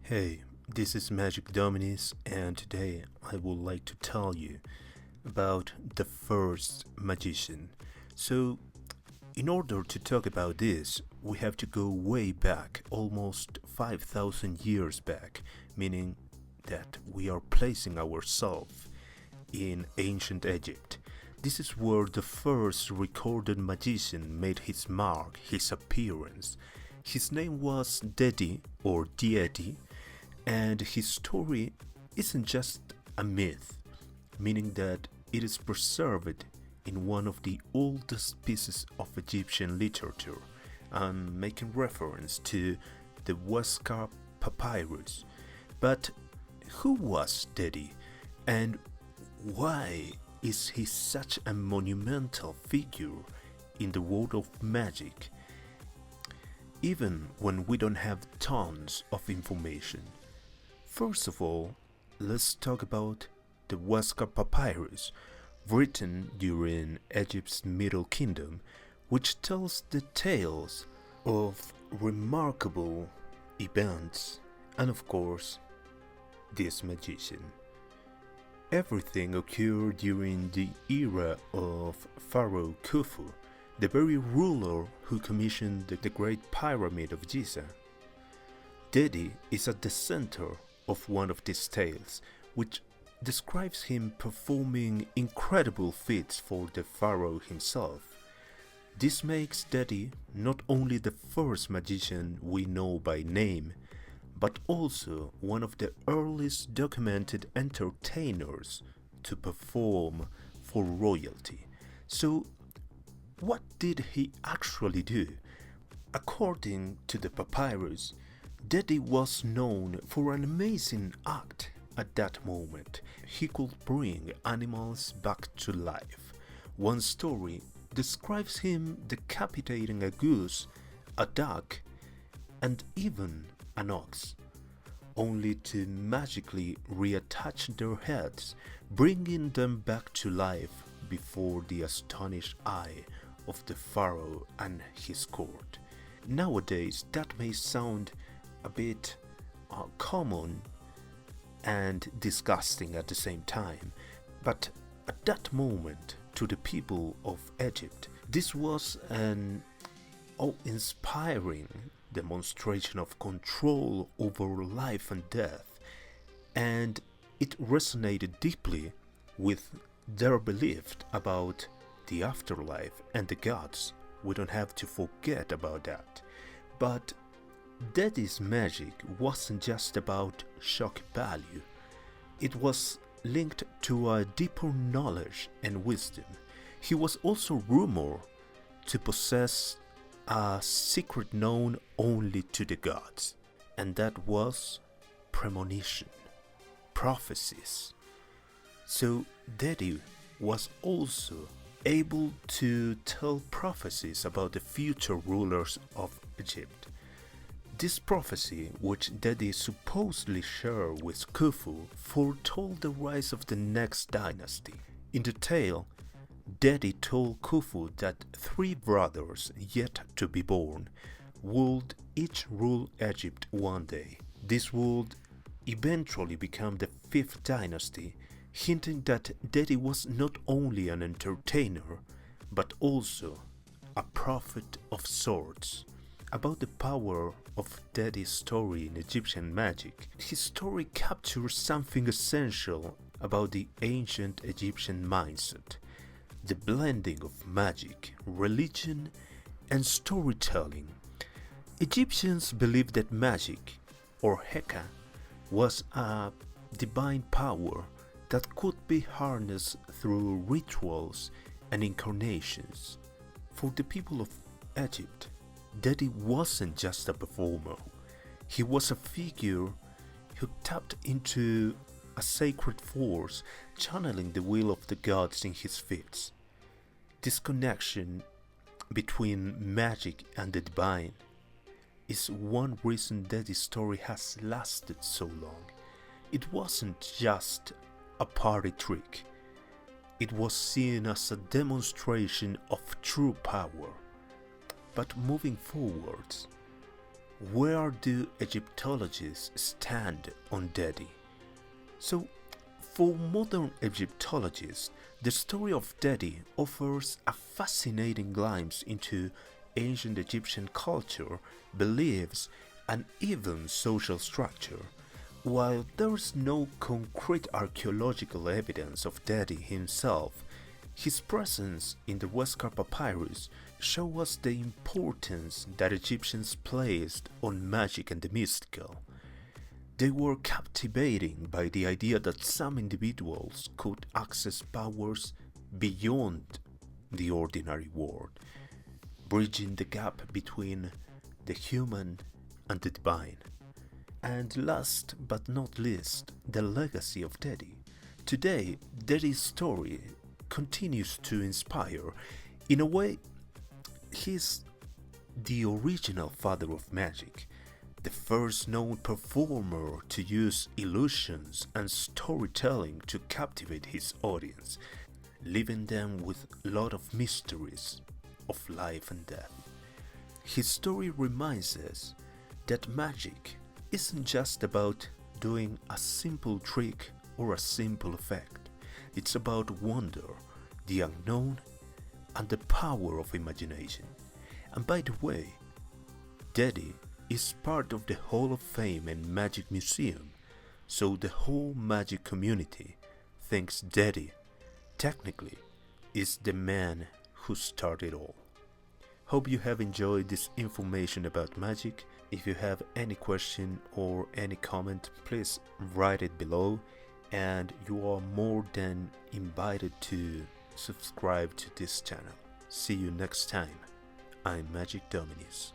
Hey, this is Magic Dominis, and today I would like to tell you about the first magician. So, in order to talk about this, we have to go way back, almost 5,000 years back, meaning that we are placing ourselves in ancient Egypt. This is where the first recorded magician made his mark, his appearance. His name was Dedi or Deity, and his story isn't just a myth, meaning that it is preserved in one of the oldest pieces of Egyptian literature. I'm making reference to the Huascar papyrus. But who was Dedi, and why is he such a monumental figure in the world of magic, even when we don't have tons of information? First of all, let's talk about the Huascar papyrus, written during Egypt's Middle Kingdom, which tells the tales of remarkable events and, of course, this magician. Everything occurred during the era of Pharaoh Khufu, the very ruler who commissioned the Great Pyramid of Giza. Dedi is at the center of one of these tales, which describes him performing incredible feats for the pharaoh himself. This makes Dedi not only the first magician we know by name, but also one of the earliest documented entertainers to perform for royalty. So, what did he actually do? According to the papyrus, Dedi was known for an amazing act at that moment. He could bring animals back to life. One story describes him decapitating a goose, a duck, and even an ox, only to magically reattach their heads, bringing them back to life before the astonished eye of the pharaoh and his court. Nowadays, that may sound a bit common and disgusting at the same time, but at that moment, to the people of Egypt, this was an awe-inspiring demonstration of control over life and death, and it resonated deeply with their belief about the afterlife and the gods. We don't have to forget about that. But Dedi's magic wasn't just about shock value. It was linked to a deeper knowledge and wisdom. He was also rumored to possess a secret known only to the gods, and that was premonition, prophecies. So Dedi was also able to tell prophecies about the future rulers of Egypt. This prophecy, which Dedi supposedly shared with Khufu, foretold the rise of the next dynasty. In the tale, Dedi told Khufu that three brothers yet to be born would each rule Egypt one day. This would eventually become the fifth dynasty, hinting that Dedi was not only an entertainer, but also a prophet of sorts. About the power of Dedi's story in Egyptian magic, his story captures something essential about the ancient Egyptian mindset: the blending of magic, religion, and storytelling. Egyptians believed that magic, or Heka, was a divine power that could be harnessed through rituals and incarnations. For the people of Egypt, Dedi wasn't just a performer. He was a figure who tapped into a sacred force, channeling the will of the gods in his feats. This connection between magic and the divine is one reason Dedi's story has lasted so long. It wasn't just a party trick. It was seen as a demonstration of true power. But moving forwards, Where do Egyptologists stand on Dedi? So, for modern Egyptologists, the story of Dedi offers a fascinating glimpse into ancient Egyptian culture, beliefs, and even social structure. While there is no concrete archaeological evidence of Dedi himself, his presence in the Westcar papyrus shows us the importance that Egyptians placed on magic and the mystical. They were captivating by the idea that some individuals could access powers beyond the ordinary world, bridging the gap between the human and the divine. And last but not least, the legacy of Dedi. Today, Dedi's story continues to inspire. In a way, he's the original father of magic, the first known performer to use illusions and storytelling to captivate his audience, leaving them with a lot of mysteries of life and death. His story reminds us that magic isn't just about doing a simple trick or a simple effect. It's about wonder, the unknown, and the power of imagination. And by the way, Dedi is part of the Hall of Fame and Magic Museum, so the whole magic community thinks Dedi, technically, is the man who started all. Hope you have enjoyed this information about magic. If you have any question or any comment, please write it below, and you are more than invited to subscribe to this channel. See you next time. I'm Magic Dominis.